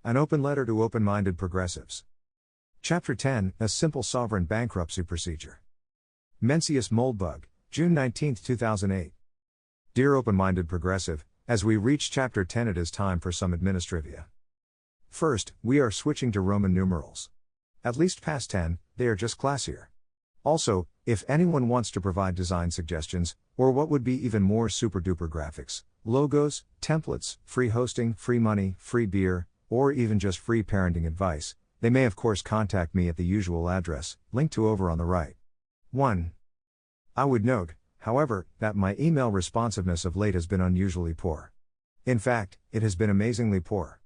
An open letter to open-minded progressives. Chapter 10, A Simple Sovereign Bankruptcy Procedure. Mencius Moldbug, June 19, 2008. Dear open-minded progressive, as we reach Chapter 10 it is time for some administrivia. First, we are switching to Roman numerals. At least past 10, they are just classier. Also, if anyone wants to provide design suggestions, or what would be even more super-duper graphics, logos, templates, free hosting, free money, free beer, or even just free parenting advice, they may of course contact me at the usual address, linked to over on the right. 1. I would note, however, that my email responsiveness of late has been unusually poor. In fact, it has been amazingly poor.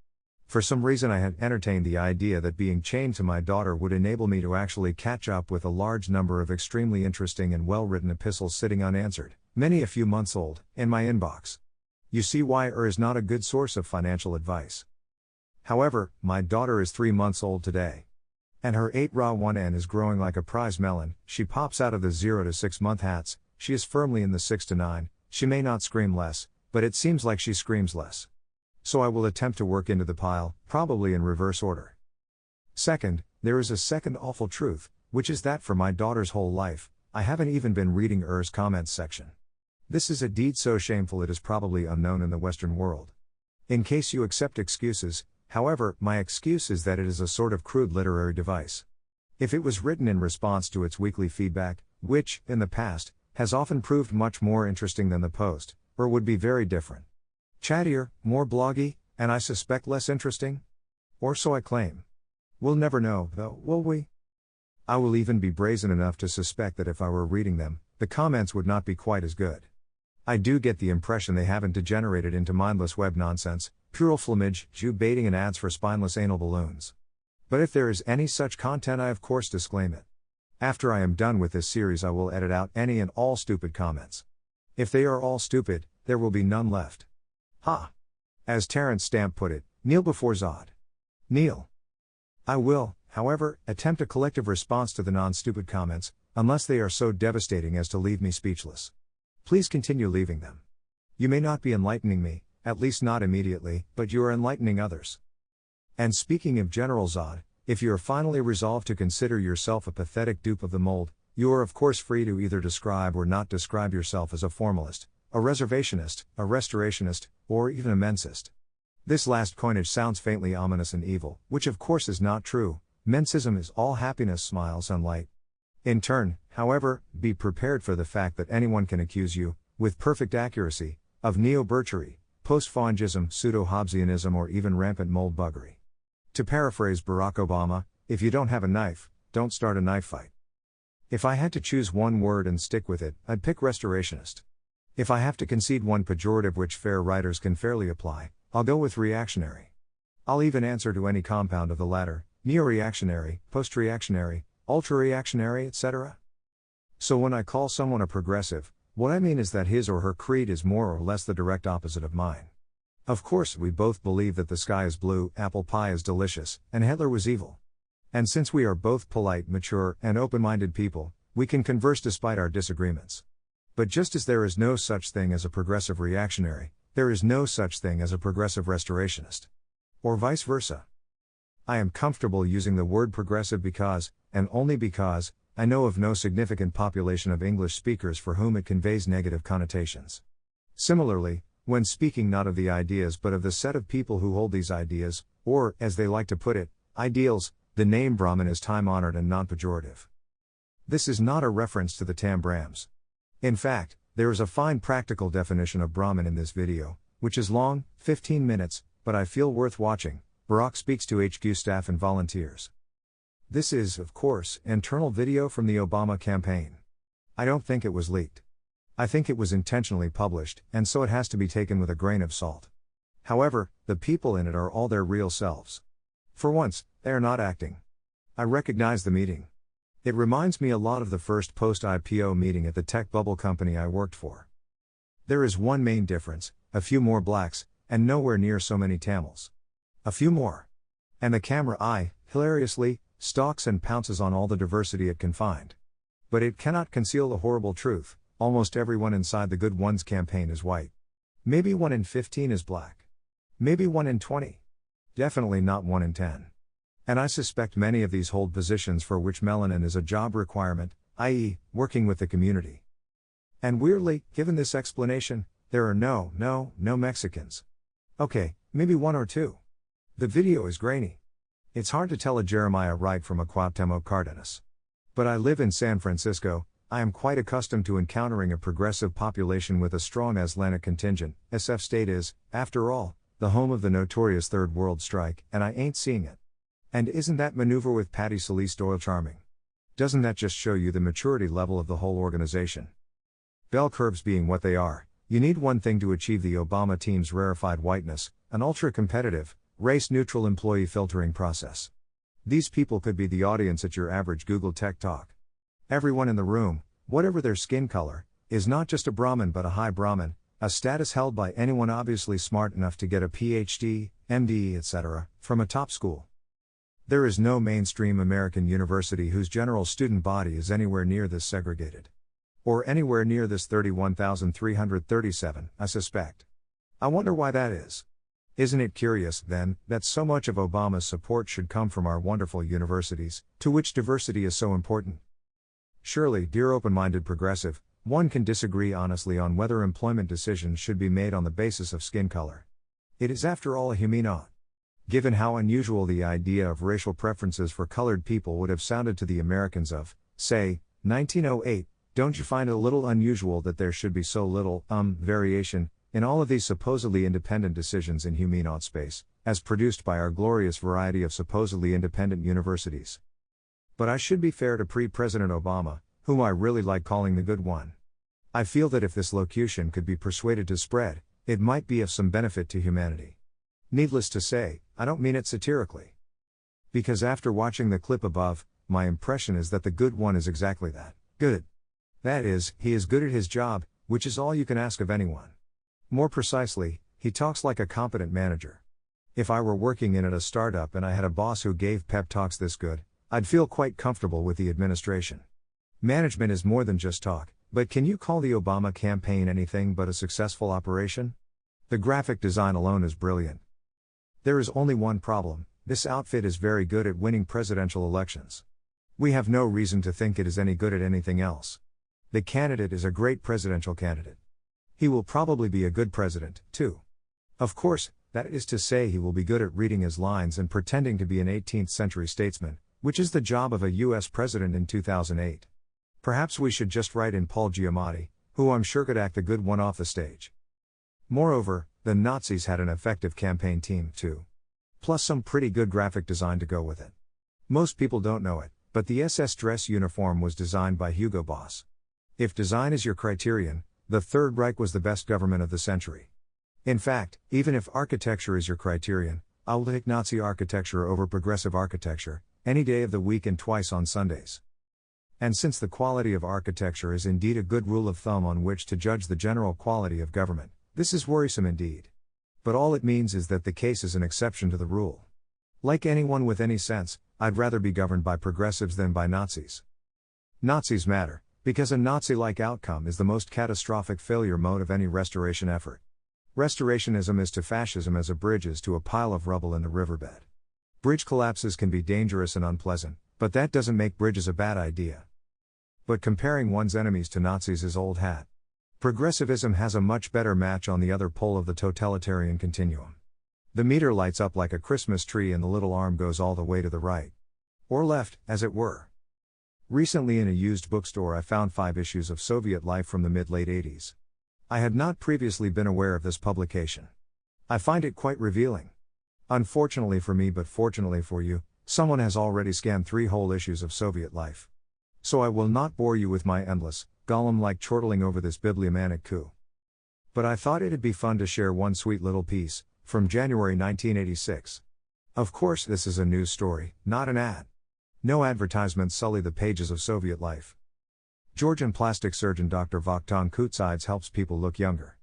For some reason I had entertained the idea that being chained to my daughter would enable me to actually catch up with a large number of extremely interesting and well-written epistles sitting unanswered, many a few months old, in my inbox. You see why is not a good source of financial advice. However, my daughter is 3 months old today. And her 8 raw 1N is growing like a prize melon. She pops out of the 0 to 6 month hats, she is firmly in the 6 to 9, she may not scream less, but it seems like she screams less. So I will attempt to work into the pile, probably in reverse order. Second, there is a second awful truth, which is that for my daughter's whole life, I haven't even been reading her's comments section. This is a deed so shameful it is probably unknown in the Western world. In case you accept excuses, however, my excuse is that it is a sort of crude literary device. If it was written in response to its weekly feedback, which, in the past, has often proved much more interesting than the post, or would be very different. Chattier, more bloggy, and I suspect less interesting? Or so I claim. We'll never know, though, will we? I will even be brazen enough to suspect that if I were reading them, the comments would not be quite as good. I do get the impression they haven't degenerated into mindless web nonsense, puerile flamage, Jew baiting and ads for spineless anal balloons. But if there is any such content I of course disclaim it. After I am done with this series I will edit out any and all stupid comments. If they are all stupid, there will be none left. Ha! As Terence Stamp put it, kneel before Zod. Kneel. I will, however, attempt a collective response to the non-stupid comments, unless they are so devastating as to leave me speechless. Please continue leaving them. You may not be enlightening me, at least not immediately, but you are enlightening others. And speaking of General Zod, if you are finally resolved to consider yourself a pathetic dupe of the mold, you are of course free to either describe or not describe yourself as a formalist, a reservationist, a restorationist, or even a mensist. This last coinage sounds faintly ominous and evil, which of course is not true. Mensism is all happiness, smiles and light. In turn, however, be prepared for the fact that anyone can accuse you, with perfect accuracy, of neo-Birchery, post-Faungism, pseudo-Hobbesianism or even rampant mold buggery. To paraphrase Barack Obama, if you don't have a knife, don't start a knife fight. If I had to choose one word and stick with it, I'd pick restorationist. If I have to concede one pejorative which fair writers can fairly apply, I'll go with reactionary. I'll even answer to any compound of the latter, neo-reactionary, post-reactionary, ultra-reactionary, etc. So when I call someone a progressive, what I mean is that his or her creed is more or less the direct opposite of mine. Of course, we both believe that the sky is blue, apple pie is delicious, and Hitler was evil. And since we are both polite, mature, and open-minded people, we can converse despite our disagreements. But just as there is no such thing as a progressive reactionary, there is no such thing as a progressive restorationist. Or vice versa. I am comfortable using the word progressive because, and only because, I know of no significant population of English speakers for whom it conveys negative connotations. Similarly, when speaking not of the ideas but of the set of people who hold these ideas, or, as they like to put it, ideals, the name Brahmin is time-honored and non-pejorative. This is not a reference to the Tam Brahms. In fact, there is a fine practical definition of Brahmin in this video, which is long, 15 minutes, but I feel worth watching. Barack speaks to HQ staff and volunteers. This is, of course, internal video from the Obama campaign. I don't think it was leaked. I think it was intentionally published, and so it has to be taken with a grain of salt. However, the people in it are all their real selves. For once, they are not acting. I recognize the meeting. It reminds me a lot of the first post-IPO meeting at the tech bubble company I worked for. There is one main difference, a few more blacks, and nowhere near so many Tamils. A few more. And the camera eye, hilariously, stalks and pounces on all the diversity it can find. But it cannot conceal the horrible truth, almost everyone inside the Good Ones campaign is white. Maybe 1 in 15 is black. Maybe 1 in 20. Definitely not 1 in 10. And I suspect many of these hold positions for which melanin is a job requirement, i.e., working with the community. And weirdly, given this explanation, there are no Mexicans. Okay, maybe 1 or 2. The video is grainy. It's hard to tell a Jeremiah Wright from a Cuauhtémoc Cárdenas. But I live in San Francisco. I am quite accustomed to encountering a progressive population with a strong Islamic contingent. SF State is, after all, the home of the notorious Third World Strike, and I ain't seeing it. And isn't that maneuver with Patty Solis Doyle charming? Doesn't that just show you the maturity level of the whole organization? Bell curves being what they are, you need one thing to achieve the Obama team's rarefied whiteness: an ultra-competitive, race-neutral employee filtering process. These people could be the audience at your average Google Tech Talk. Everyone in the room, whatever their skin color, is not just a Brahmin but a high Brahmin, a status held by anyone obviously smart enough to get a PhD, MD, etc., from a top school. There is no mainstream American university whose general student body is anywhere near this segregated. Or anywhere near this 31,337, I suspect. I wonder why that is. Isn't it curious, then, that so much of Obama's support should come from our wonderful universities, to which diversity is so important? Surely, dear open-minded progressive, one can disagree honestly on whether employment decisions should be made on the basis of skin color. It is after all a human ought. Given how unusual the idea of racial preferences for colored people would have sounded to the Americans of, say, 1908, don't you find it a little unusual that there should be so little, variation, in all of these supposedly independent decisions in human ought space, as produced by our glorious variety of supposedly independent universities? But I should be fair to pre-President Obama, whom I really like calling the good one. I feel that if this locution could be persuaded to spread, it might be of some benefit to humanity. Needless to say, I don't mean it satirically. Because after watching the clip above, my impression is that the good one is exactly that, good. That is, he is good at his job, which is all you can ask of anyone. More precisely, he talks like a competent manager. If I were working in at a startup and I had a boss who gave pep talks this good, I'd feel quite comfortable with the administration. Management is more than just talk, but can you call the Obama campaign anything but a successful operation? The graphic design alone is brilliant. There is only one problem: this outfit is very good at winning presidential elections. We have no reason to think it is any good at anything else. The candidate is a great presidential candidate. He will probably be a good president, too. Of course, that is to say, he will be good at reading his lines and pretending to be an 18th century statesman, which is the job of a US president in 2008. Perhaps we should just write in Paul Giamatti, who I'm sure could act the good one off the stage. Moreover, the Nazis had an effective campaign team, too. Plus some pretty good graphic design to go with it. Most people don't know it, but the SS dress uniform was designed by Hugo Boss. If design is your criterion, the Third Reich was the best government of the century. In fact, even if architecture is your criterion, I will take Nazi architecture over progressive architecture, any day of the week and twice on Sundays. And since the quality of architecture is indeed a good rule of thumb on which to judge the general quality of government, this is worrisome indeed. But all it means is that the case is an exception to the rule. Like anyone with any sense, I'd rather be governed by progressives than by Nazis. Nazis matter, because a Nazi-like outcome is the most catastrophic failure mode of any restoration effort. Restorationism is to fascism as a bridge is to a pile of rubble in the riverbed. Bridge collapses can be dangerous and unpleasant, but that doesn't make bridges a bad idea. But comparing one's enemies to Nazis is old hat. Progressivism has a much better match on the other pole of the totalitarian continuum. The meter lights up like a Christmas tree and the little arm goes all the way to the right. Or left, as it were. Recently in a used bookstore I found 5 issues of Soviet Life from the mid-late 80s. I had not previously been aware of this publication. I find it quite revealing. Unfortunately for me but fortunately for you, someone has already scanned 3 whole issues of Soviet Life. So I will not bore you with my endless, Gollum-like chortling over this bibliomanic coup. But I thought it'd be fun to share one sweet little piece, from January 1986. Of course this is a news story, not an ad. No advertisements sully the pages of Soviet Life. Georgian plastic surgeon Dr. Vakhtan Kutsides helps people look younger.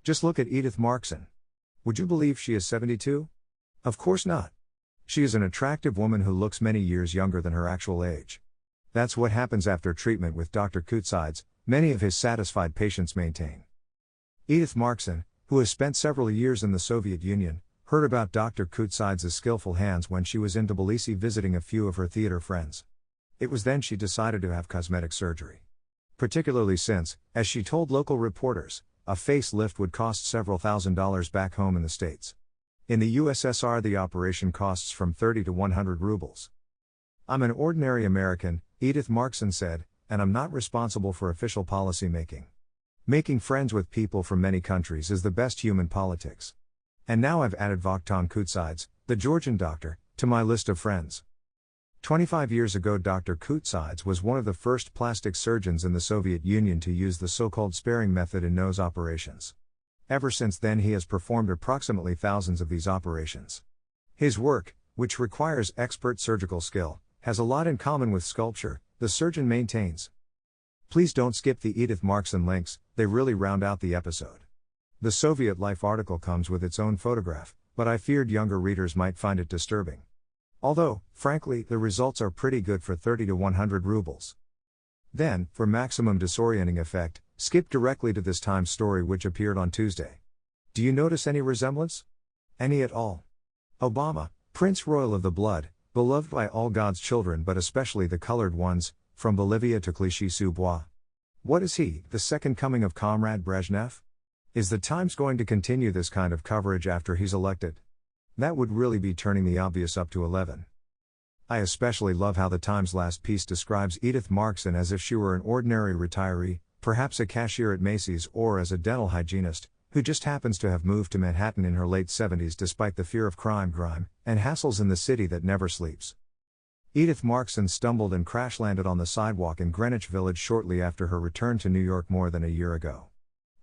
Just look at Edith Markson. Would you believe she is 72? Of course not. She is an attractive woman who looks many years younger than her actual age. That's what happens after treatment with Dr. Kutsides, many of his satisfied patients maintain. Edith Markson, who has spent several years in the Soviet Union, heard about Dr. Kutsides' skillful hands when she was in Tbilisi visiting a few of her theater friends. It was then she decided to have cosmetic surgery. Particularly since, as she told local reporters, a facelift would cost several $1,000s back home in the States. In the USSR, the operation costs from 30 to 100 rubles. I'm an ordinary American, Edith Markson said, and I'm not responsible for official policy making. Making friends with people from many countries is the best human politics. And now I've added Vakhtang Kutsides, the Georgian doctor, to my list of friends. 25 years ago, Dr. Kutsides was one of the first plastic surgeons in the Soviet Union to use the so-called sparing method in nose operations. Ever since then, he has performed approximately thousands of these operations. His work, which requires expert surgical skill, has a lot in common with sculpture, the surgeon maintains. Please don't skip the Edith Markson links, they really round out the episode. The Soviet Life article comes with its own photograph, but I feared younger readers might find it disturbing. Although, frankly, the results are pretty good for 30 to 100 rubles. Then, for maximum disorienting effect, skip directly to this Times story which appeared on Tuesday. Do you notice any resemblance? Any at all? Obama, Prince Royal of the blood, beloved by all God's children but especially the colored ones, from Bolivia to Clichy-sous-Bois. What is he, the second coming of Comrade Brezhnev? Is the Times going to continue this kind of coverage after he's elected? That would really be turning the obvious up to 11. I especially love how the Times' last piece describes Edith Markson as if she were an ordinary retiree, perhaps a cashier at Macy's or as a dental hygienist, who just happens to have moved to Manhattan in her late 70s despite the fear of crime, and hassles in the city that never sleeps. Edith Markson stumbled and crash-landed on the sidewalk in Greenwich Village shortly after her return to New York more than a year ago.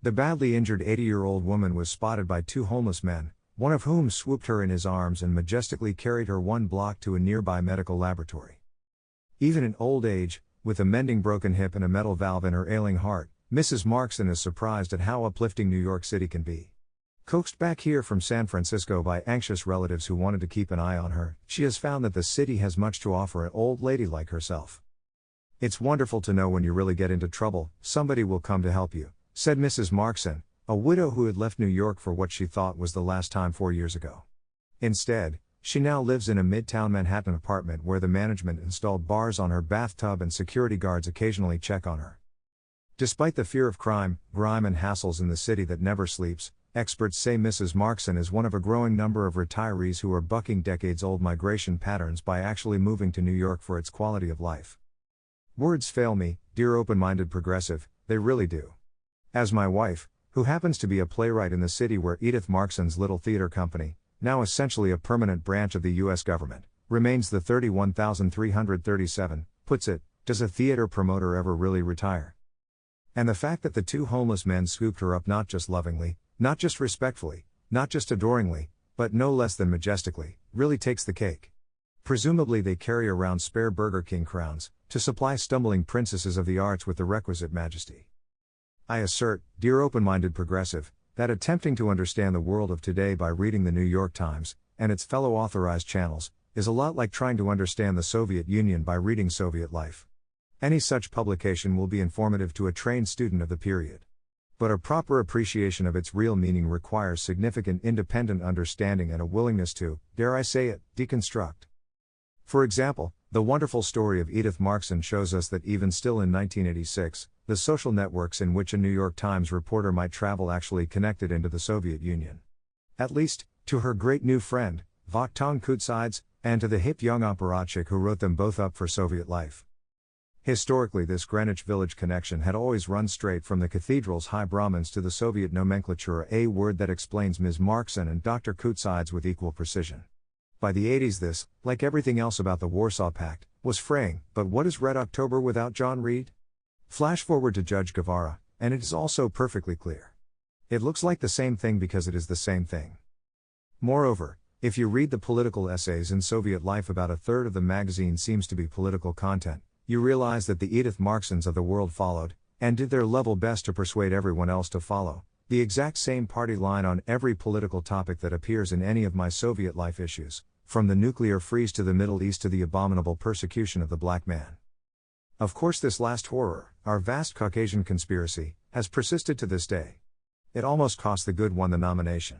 The badly injured 80-year-old woman was spotted by two homeless men, one of whom swooped her in his arms and majestically carried her 1 block to a nearby medical laboratory. Even in old age, with a mending broken hip and a metal valve in her ailing heart, Mrs. Markson is surprised at how uplifting New York City can be. Coaxed back here from San Francisco by anxious relatives who wanted to keep an eye on her, she has found that the city has much to offer an old lady like herself. It's wonderful to know when you really get into trouble, somebody will come to help you, said Mrs. Markson, a widow who had left New York for what she thought was the last time 4 years ago. Instead, she now lives in a midtown Manhattan apartment where the management installed bars on her bathtub and security guards occasionally check on her. Despite the fear of crime, grime and hassles in the city that never sleeps, experts say Mrs. Markson is one of a growing number of retirees who are bucking decades-old migration patterns by actually moving to New York for its quality of life. Words fail me, dear open-minded progressive, they really do. As my wife, who happens to be a playwright in the city where Edith Markson's little theater company, now essentially a permanent branch of the U.S. government, remains the 31,337, puts it, does a theater promoter ever really retire? And the fact that the two homeless men scooped her up not just lovingly, not just respectfully, not just adoringly, but no less than majestically, really takes the cake. Presumably they carry around spare Burger King crowns, to supply stumbling princesses of the arts with the requisite majesty. I assert, dear open-minded progressive, that attempting to understand the world of today by reading the New York Times, and its fellow authorized channels, is a lot like trying to understand the Soviet Union by reading Soviet Life. Any such publication will be informative to a trained student of the period. But a proper appreciation of its real meaning requires significant independent understanding and a willingness to, dare I say it, deconstruct. For example, the wonderful story of Edith Markson shows us that even still in 1986, the social networks in which a New York Times reporter might travel actually connected into the Soviet Union. At least, to her great new friend, Vakhtang Kutsides, and to the hip young operatic who wrote them both up for Soviet Life. Historically, this Greenwich Village connection had always run straight from the cathedral's high Brahmins to the Soviet nomenclature, a word that explains Ms. Markson and Dr. Kutsides with equal precision. By the 80s this, like everything else about the Warsaw Pact, was fraying, but what is Red October without John Reed? Flash forward to Judge Guevara, and it is also perfectly clear. It looks like the same thing because it is the same thing. Moreover, if you read the political essays in Soviet Life, about a third of the magazine seems to be political content, you realize that the Edith Marksons of the world followed, and did their level best to persuade everyone else to follow, the exact same party line on every political topic that appears in any of my Soviet Life issues, from the nuclear freeze to the Middle East to the abominable persecution of the black man. Of course, this last horror, our vast Caucasian conspiracy, has persisted to this day. It almost cost the good one the nomination.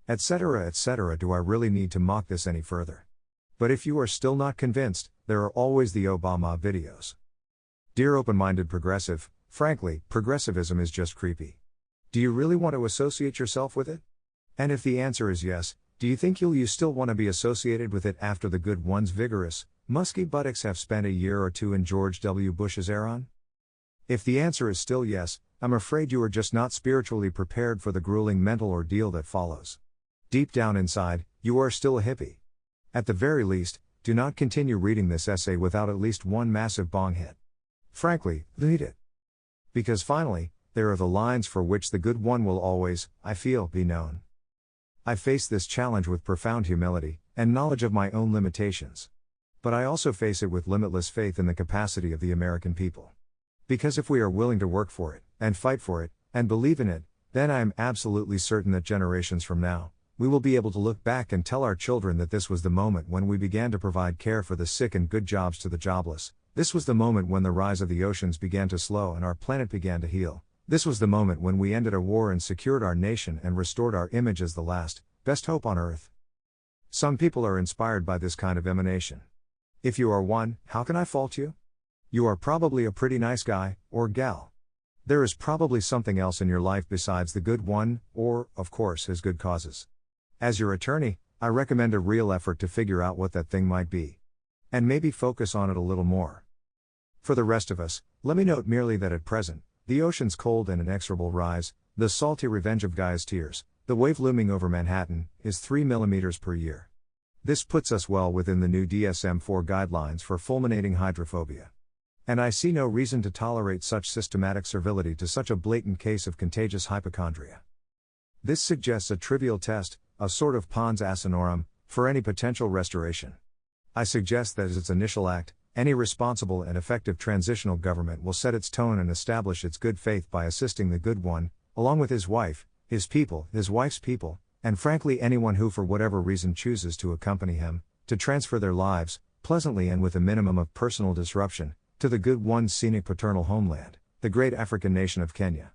etc., etc. Do I really need to mock this any further? But if you are still not convinced, there are always the Obama videos. Dear open-minded progressive, frankly, progressivism is just creepy. Do you really want to associate yourself with it? And if the answer is yes, do you think you still want to be associated with it after the good one's vigorous, musky buttocks have spent a year or two in George W. Bush's Iran? If the answer is still yes, I'm afraid you are just not spiritually prepared for the grueling mental ordeal that follows. Deep down inside, you are still a hippie. At the very least, do not continue reading this essay without at least one massive bong hit. Frankly, read it. Because finally, there are the lines for which the good one will always, I feel, be known. I face this challenge with profound humility, and knowledge of my own limitations. But I also face it with limitless faith in the capacity of the American people. Because if we are willing to work for it, and fight for it, and believe in it, then I am absolutely certain that generations from now, we will be able to look back and tell our children that this was the moment when we began to provide care for the sick and good jobs to the jobless. This was the moment when the rise of the oceans began to slow and our planet began to heal. This was the moment when we ended a war and secured our nation and restored our image as the last, best hope on earth. Some people are inspired by this kind of emanation. If you are one, how can I fault you? You are probably a pretty nice guy, or gal. There is probably something else in your life besides the good one, or, of course, his good causes. As your attorney, I recommend a real effort to figure out what that thing might be. And maybe focus on it a little more. For the rest of us, let me note merely that at present, the ocean's cold and inexorable rise, the salty revenge of Gaia's tears, the wave looming over Manhattan, is 3 millimeters per year. This puts us well within the new DSM-4 guidelines for fulminating hydrophobia. And I see no reason to tolerate such systematic servility to such a blatant case of contagious hypochondria. This suggests a trivial test, a sort of pons asinorum, for any potential restoration. I suggest that as its initial act, any responsible and effective transitional government will set its tone and establish its good faith by assisting the good one, along with his wife, his people, his wife's people, and frankly anyone who for whatever reason chooses to accompany him, to transfer their lives, pleasantly and with a minimum of personal disruption, to the good one's scenic paternal homeland, the great African nation of Kenya.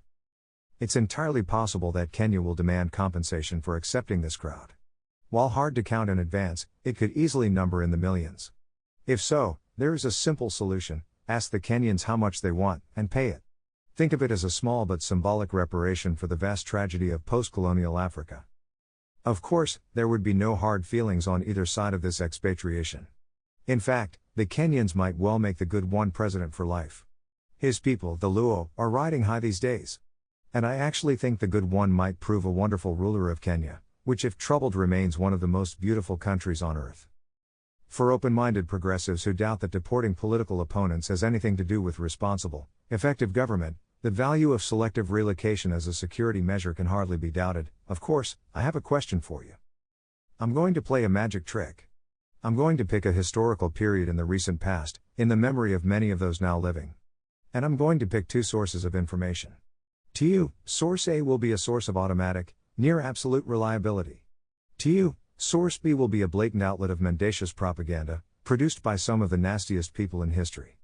It's entirely possible that Kenya will demand compensation for accepting this crowd. While hard to count in advance, it could easily number in the millions. If so, there is a simple solution: ask the Kenyans how much they want, and pay it. Think of it as a small but symbolic reparation for the vast tragedy of post-colonial Africa. Of course, there would be no hard feelings on either side of this expatriation. In fact, the Kenyans might well make the good one president for life. His people, the Luo, are riding high these days. And I actually think the good one might prove a wonderful ruler of Kenya, which if troubled remains one of the most beautiful countries on earth. For open-minded progressives who doubt that deporting political opponents has anything to do with responsible, effective government, the value of selective relocation as a security measure can hardly be doubted. Of course, I have a question for you. I'm going to play a magic trick. I'm going to pick a historical period in the recent past, in the memory of many of those now living. And I'm going to pick two sources of information. To you, source A will be a source of automatic, near absolute reliability. To you, source B will be a blatant outlet of mendacious propaganda, produced by some of the nastiest people in history.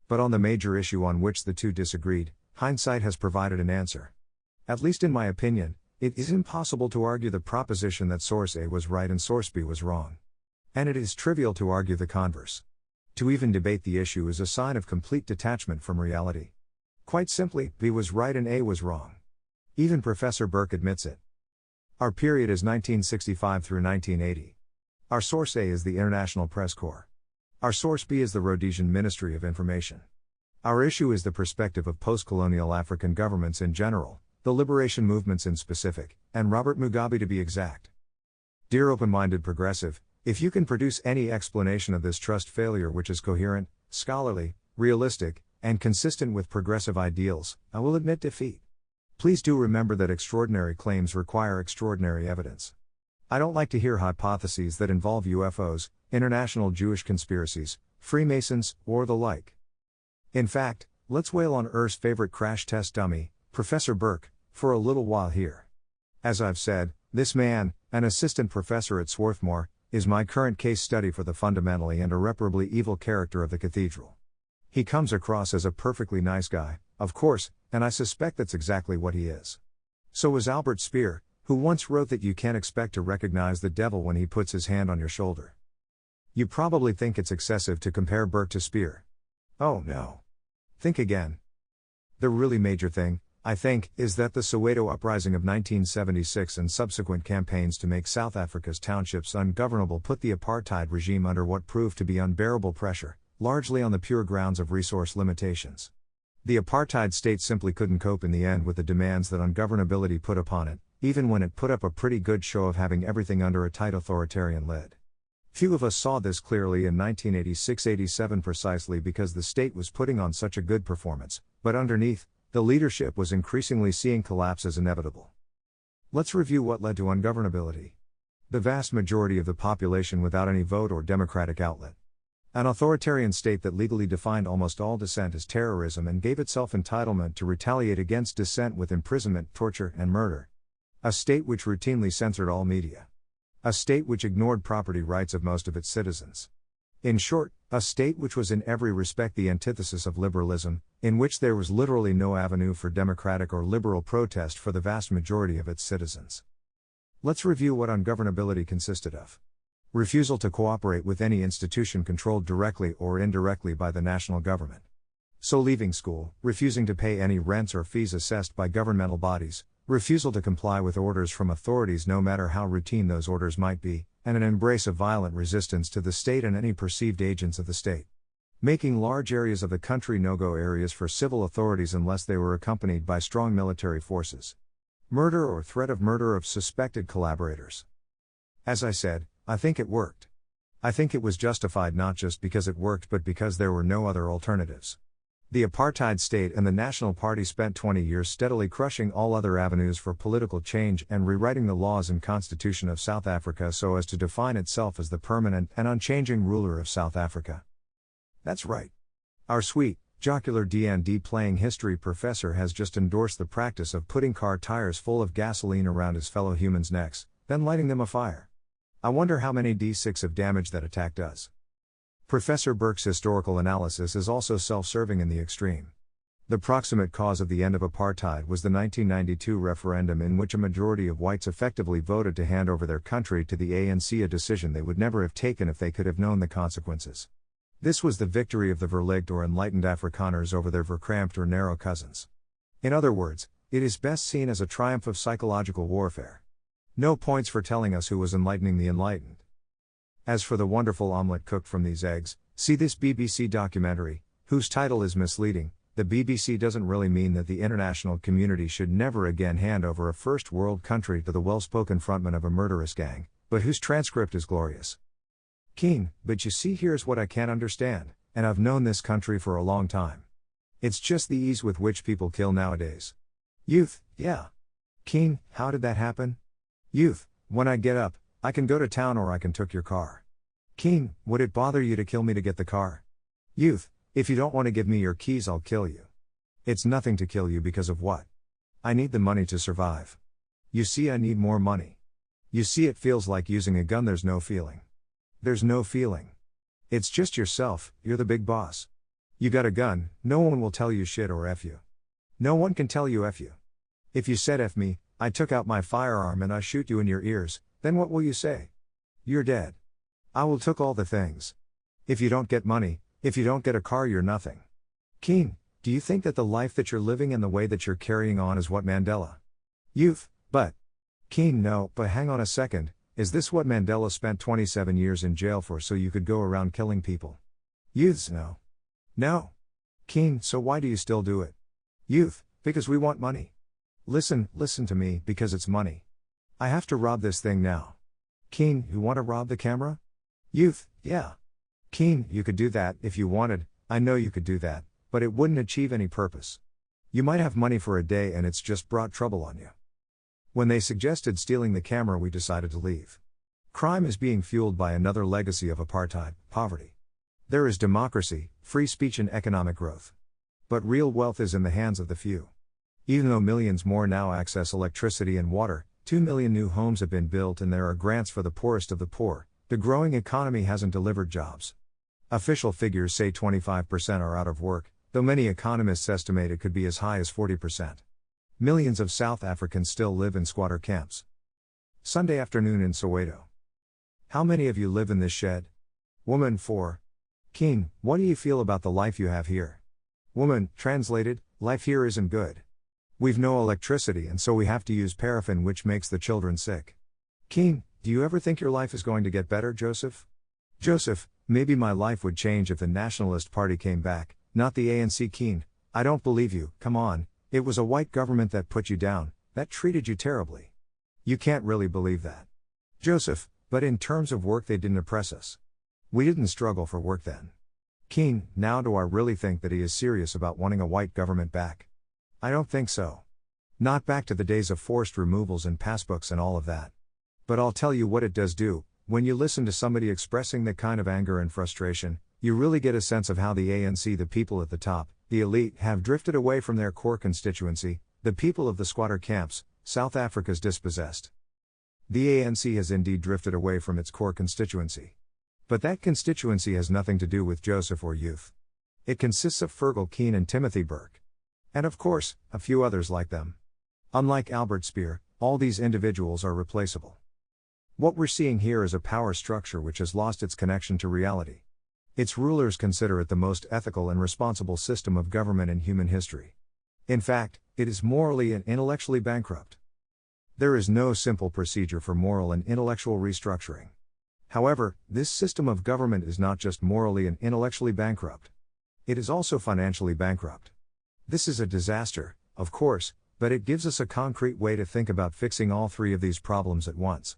But on the major issue on which the two disagreed, hindsight has provided an answer. At least in my opinion, it is impossible to argue the proposition that source A was right and source B was wrong. And it is trivial to argue the converse. To even debate the issue is a sign of complete detachment from reality. Quite simply, B was right and A was wrong. Even Professor Burke admits it. Our period is 1965 through 1980. Our source A is the International Press Corps. Our source B is the Rhodesian Ministry of Information. Our issue is the perspective of post-colonial African governments in general, the liberation movements in specific, and Robert Mugabe to be exact. Dear open-minded progressive, if you can produce any explanation of this trust failure which is coherent, scholarly, realistic, and consistent with progressive ideals, I will admit defeat. Please do remember that extraordinary claims require extraordinary evidence. I don't like to hear hypotheses that involve UFOs, international Jewish conspiracies, Freemasons, or the like. In fact, let's wail on Earth's favorite crash test dummy, Professor Burke, for a little while here. As I've said, this man, an assistant professor at Swarthmore, is my current case study for the fundamentally and irreparably evil character of the cathedral. He comes across as a perfectly nice guy, of course, and I suspect that's exactly what he is. So was Albert Speer, who once wrote that you can't expect to recognize the devil when he puts his hand on your shoulder. You probably think it's excessive to compare Burke to Speer. Oh no. Think again. The really major thing, I think, is that the Soweto uprising of 1976 and subsequent campaigns to make South Africa's townships ungovernable put the apartheid regime under what proved to be unbearable pressure, largely on the pure grounds of resource limitations. The apartheid state simply couldn't cope in the end with the demands that ungovernability put upon it, even when it put up a pretty good show of having everything under a tight authoritarian lid. Few of us saw this clearly in 1986-87 precisely because the state was putting on such a good performance, but underneath, the leadership was increasingly seeing collapse as inevitable. Let's review what led to ungovernability. The vast majority of the population without any vote or democratic outlet. An authoritarian state that legally defined almost all dissent as terrorism and gave itself entitlement to retaliate against dissent with imprisonment, torture, and murder. A state which routinely censored all media. A state which ignored property rights of most of its citizens. In short, a state which was in every respect the antithesis of liberalism, in which there was literally no avenue for democratic or liberal protest for the vast majority of its citizens. Let's review what ungovernability consisted of. Refusal to cooperate with any institution controlled directly or indirectly by the national government. So leaving school, refusing to pay any rents or fees assessed by governmental bodies, refusal to comply with orders from authorities no matter how routine those orders might be, and an embrace of violent resistance to the state and any perceived agents of the state. Making large areas of the country no-go areas for civil authorities unless they were accompanied by strong military forces. Murder or threat of murder of suspected collaborators. As I said, I think it worked. I think it was justified not just because it worked but because there were no other alternatives. The apartheid state and the National Party spent 20 years steadily crushing all other avenues for political change and rewriting the laws and constitution of South Africa so as to define itself as the permanent and unchanging ruler of South Africa. That's right. Our sweet, jocular D&D playing history professor has just endorsed the practice of putting car tires full of gasoline around his fellow humans' necks, then lighting them afire. I wonder how many D6 of damage that attack does. Professor Burke's historical analysis is also self-serving in the extreme. The proximate cause of the end of apartheid was the 1992 referendum in which a majority of whites effectively voted to hand over their country to the ANC, a decision they would never have taken if they could have known the consequences. This was the victory of the verlicht or enlightened Afrikaners over their verkramped or narrow cousins. In other words, it is best seen as a triumph of psychological warfare. No points for telling us who was enlightening the enlightened. As for the wonderful omelette cooked from these eggs, see this BBC documentary, whose title is misleading. The BBC doesn't really mean that the international community should never again hand over a first world country to the well-spoken frontman of a murderous gang, but whose transcript is glorious. Keen, but you see, here's what I can't understand, and I've known this country for a long time. It's just the ease with which people kill nowadays. Youth, yeah. Keen, how did that happen? Youth, when I get up, I can go to town or I can took your car. Keen, would it bother you to kill me to get the car? Youth, if you don't want to give me your keys I'll kill you. It's nothing to kill you because of what? I need the money to survive. You see, I need more money. You see, it feels like using a gun. There's no feeling. There's no feeling. It's just yourself, you're the big boss. You got a gun, no one will tell you shit or F you. No one can tell you F you. If you said F me, I took out my firearm and I shoot you in your ears, then what will you say? You're dead. I will took all the things. If you don't get money, if you don't get a car, you're nothing. Keen, do you think that the life that you're living and the way that you're carrying on is what Mandela? Youth, but. Keen, no, but hang on a second, is this what Mandela spent 27 years in jail for, so you could go around killing people? Youths, no. No. Keen, so why do you still do it? Youth, because we want money. Listen to me, because it's money. I have to rob this thing now. Keen, you want to rob the camera? Youth, yeah. Keen, you could do that if you wanted, I know you could do that, but it wouldn't achieve any purpose. You might have money for a day and it's just brought trouble on you. When they suggested stealing the camera, we decided to leave. Crime is being fueled by another legacy of apartheid, poverty. There is democracy, free speech and economic growth. But real wealth is in the hands of the few. Even though millions more now access electricity and water, 2 million new homes have been built and there are grants for the poorest of the poor, the growing economy hasn't delivered jobs. Official figures say 25% are out of work, though many economists estimate it could be as high as 40%. Millions of South Africans still live in squatter camps. Sunday afternoon in Soweto. How many of you live in this shed? Woman 4. Keen, what do you feel about the life you have here? Woman, translated, life here isn't good. We've no electricity and so we have to use paraffin which makes the children sick. Keen, do you ever think your life is going to get better, Joseph? Joseph, maybe my life would change if the Nationalist Party came back, not the ANC. Keen, I don't believe you, come on, it was a white government that put you down, that treated you terribly. You can't really believe that. Joseph, but in terms of work they didn't oppress us. We didn't struggle for work then. Keen, now do I really think that he is serious about wanting a white government back? I don't think so. Not back to the days of forced removals and passbooks and all of that. But I'll tell you what it does do, when you listen to somebody expressing that kind of anger and frustration, you really get a sense of how the ANC, the people at the top, the elite, have drifted away from their core constituency, the people of the squatter camps, South Africa's dispossessed. The ANC has indeed drifted away from its core constituency. But that constituency has nothing to do with Joseph or youth. It consists of Fergal Keen and Timothy Burke. And of course, a few others like them. Unlike Albert Speer, all these individuals are replaceable. What we're seeing here is a power structure which has lost its connection to reality. Its rulers consider it the most ethical and responsible system of government in human history. In fact, it is morally and intellectually bankrupt. There is no simple procedure for moral and intellectual restructuring. However, this system of government is not just morally and intellectually bankrupt. It is also financially bankrupt. This is a disaster, of course, but it gives us a concrete way to think about fixing all three of these problems at once.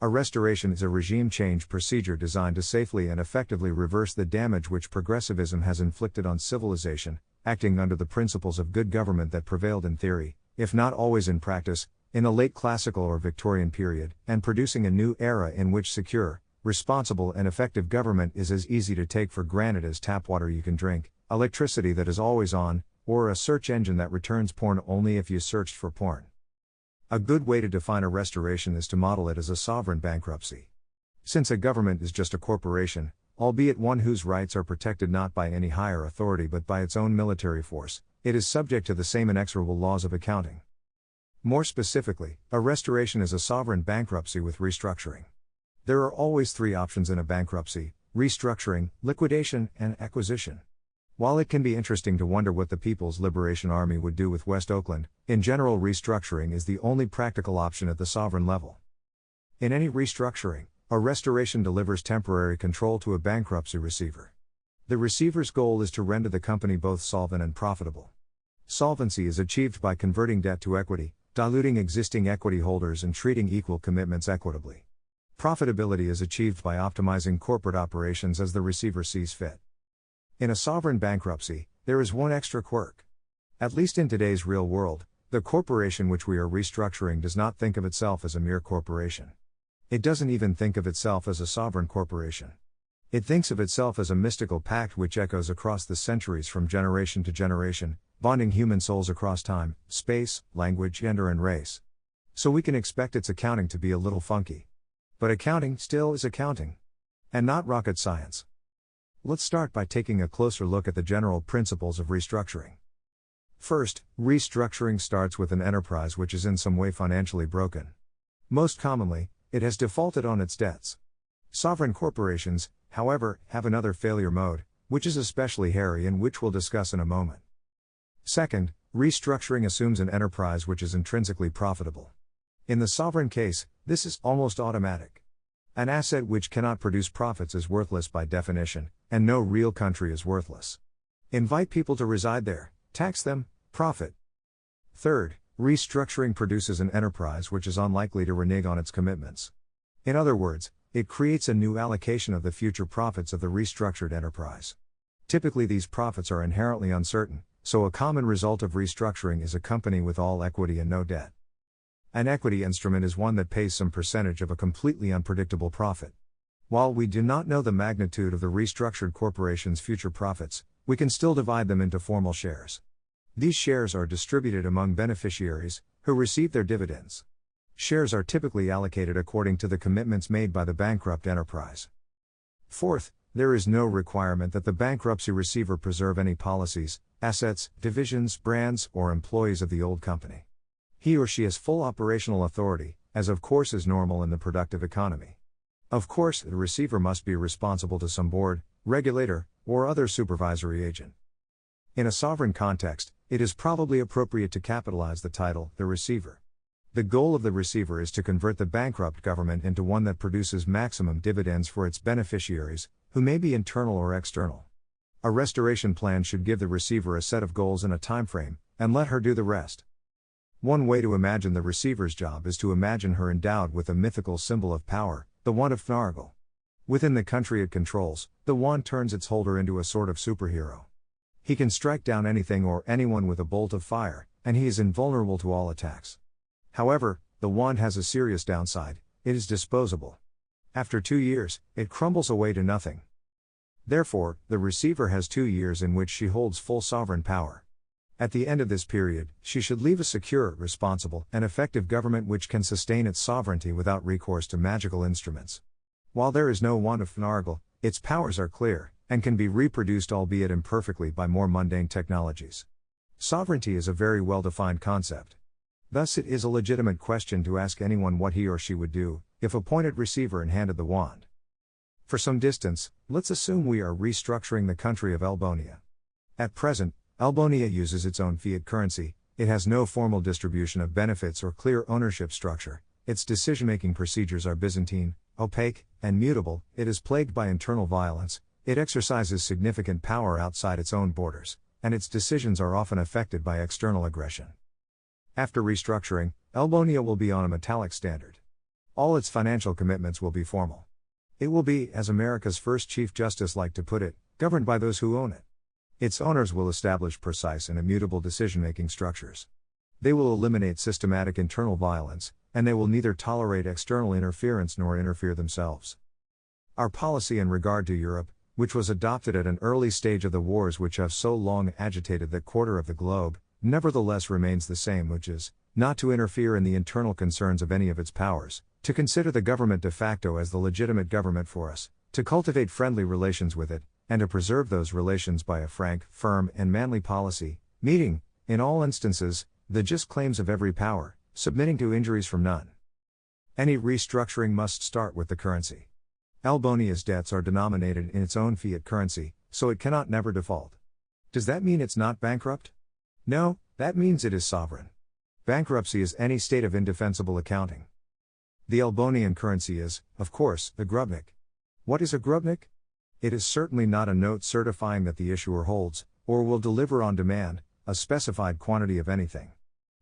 A restoration is a regime change procedure designed to safely and effectively reverse the damage which progressivism has inflicted on civilization, acting under the principles of good government that prevailed in theory, if not always in practice, in the late classical or Victorian period, and producing a new era in which secure, responsible and effective government is as easy to take for granted as tap water you can drink, electricity that is always on, or a search engine that returns porn only if you searched for porn. A good way to define a restoration is to model it as a sovereign bankruptcy. Since a government is just a corporation, albeit one whose rights are protected not by any higher authority but by its own military force, it is subject to the same inexorable laws of accounting. More specifically, a restoration is a sovereign bankruptcy with restructuring. There are always three options in a bankruptcy: restructuring, liquidation, and acquisition. While it can be interesting to wonder what the People's Liberation Army would do with West Oakland, in general restructuring is the only practical option at the sovereign level. In any restructuring, a restoration delivers temporary control to a bankruptcy receiver. The receiver's goal is to render the company both solvent and profitable. Solvency is achieved by converting debt to equity, diluting existing equity holders and treating equal commitments equitably. Profitability is achieved by optimizing corporate operations as the receiver sees fit. In a sovereign bankruptcy, there is one extra quirk. At least in today's real world, the corporation which we are restructuring does not think of itself as a mere corporation. It doesn't even think of itself as a sovereign corporation. It thinks of itself as a mystical pact which echoes across the centuries from generation to generation, bonding human souls across time, space, language, gender and race. So we can expect its accounting to be a little funky. But accounting still is accounting. And not rocket science. Let's start by taking a closer look at the general principles of restructuring. First, restructuring starts with an enterprise which is in some way financially broken. Most commonly, it has defaulted on its debts. Sovereign corporations, however, have another failure mode, which is especially hairy and which we'll discuss in a moment. Second, restructuring assumes an enterprise which is intrinsically profitable. In the sovereign case, this is almost automatic. An asset which cannot produce profits is worthless by definition, and no real country is worthless. Invite people to reside there, tax them, profit. Third, restructuring produces an enterprise which is unlikely to renege on its commitments. In other words, it creates a new allocation of the future profits of the restructured enterprise. Typically these profits are inherently uncertain, so a common result of restructuring is a company with all equity and no debt. An equity instrument is one that pays some percentage of a completely unpredictable profit. While we do not know the magnitude of the restructured corporation's future profits, we can still divide them into formal shares. These shares are distributed among beneficiaries, who receive their dividends. Shares are typically allocated according to the commitments made by the bankrupt enterprise. Fourth, there is no requirement that the bankruptcy receiver preserve any policies, assets, divisions, brands, or employees of the old company. He or she has full operational authority, as of course is normal in the productive economy. Of course, the receiver must be responsible to some board, regulator, or other supervisory agent. In a sovereign context, it is probably appropriate to capitalize the title, the receiver. The goal of the receiver is to convert the bankrupt government into one that produces maximum dividends for its beneficiaries, who may be internal or external. A restoration plan should give the receiver a set of goals and a timeframe, and let her do the rest. One way to imagine the receiver's job is to imagine her endowed with a mythical symbol of power, the wand of Fnargle. Within the country it controls, the wand turns its holder into a sort of superhero. He can strike down anything or anyone with a bolt of fire, and he is invulnerable to all attacks. However, the wand has a serious downside: it is disposable. After 2 years, it crumbles away to nothing. Therefore, the receiver has 2 years in which she holds full sovereign power. At the end of this period, she should leave a secure, responsible, and effective government which can sustain its sovereignty without recourse to magical instruments. While there is no wand of Fnargle, its powers are clear, and can be reproduced albeit imperfectly by more mundane technologies. Sovereignty is a very well-defined concept. Thus it is a legitimate question to ask anyone what he or she would do, if appointed receiver and handed the wand. For some distance, let's assume we are restructuring the country of Albonia. At present, Albonia uses its own fiat currency, it has no formal distribution of benefits or clear ownership structure, its decision-making procedures are Byzantine, opaque, and mutable, it is plagued by internal violence, it exercises significant power outside its own borders, and its decisions are often affected by external aggression. After restructuring, Albonia will be on a metallic standard. All its financial commitments will be formal. It will be, as America's first Chief Justice liked to put it, governed by those who own it. Its owners will establish precise and immutable decision-making structures. They will eliminate systematic internal violence, and they will neither tolerate external interference nor interfere themselves. Our policy in regard to Europe, which was adopted at an early stage of the wars which have so long agitated that quarter of the globe, nevertheless remains the same, which is, not to interfere in the internal concerns of any of its powers, to consider the government de facto as the legitimate government for us, to cultivate friendly relations with it, and to preserve those relations by a frank, firm, and manly policy, meeting, in all instances, the just claims of every power, submitting to injuries from none. Any restructuring must start with the currency. Albonia's debts are denominated in its own fiat currency, so it cannot never default. Does that mean it's not bankrupt? No, that means it is sovereign. Bankruptcy is any state of indefensible accounting. The Albonian currency is, of course, the grubnik. What is a grubnik? It is certainly not a note certifying that the issuer holds, or will deliver on demand, a specified quantity of anything.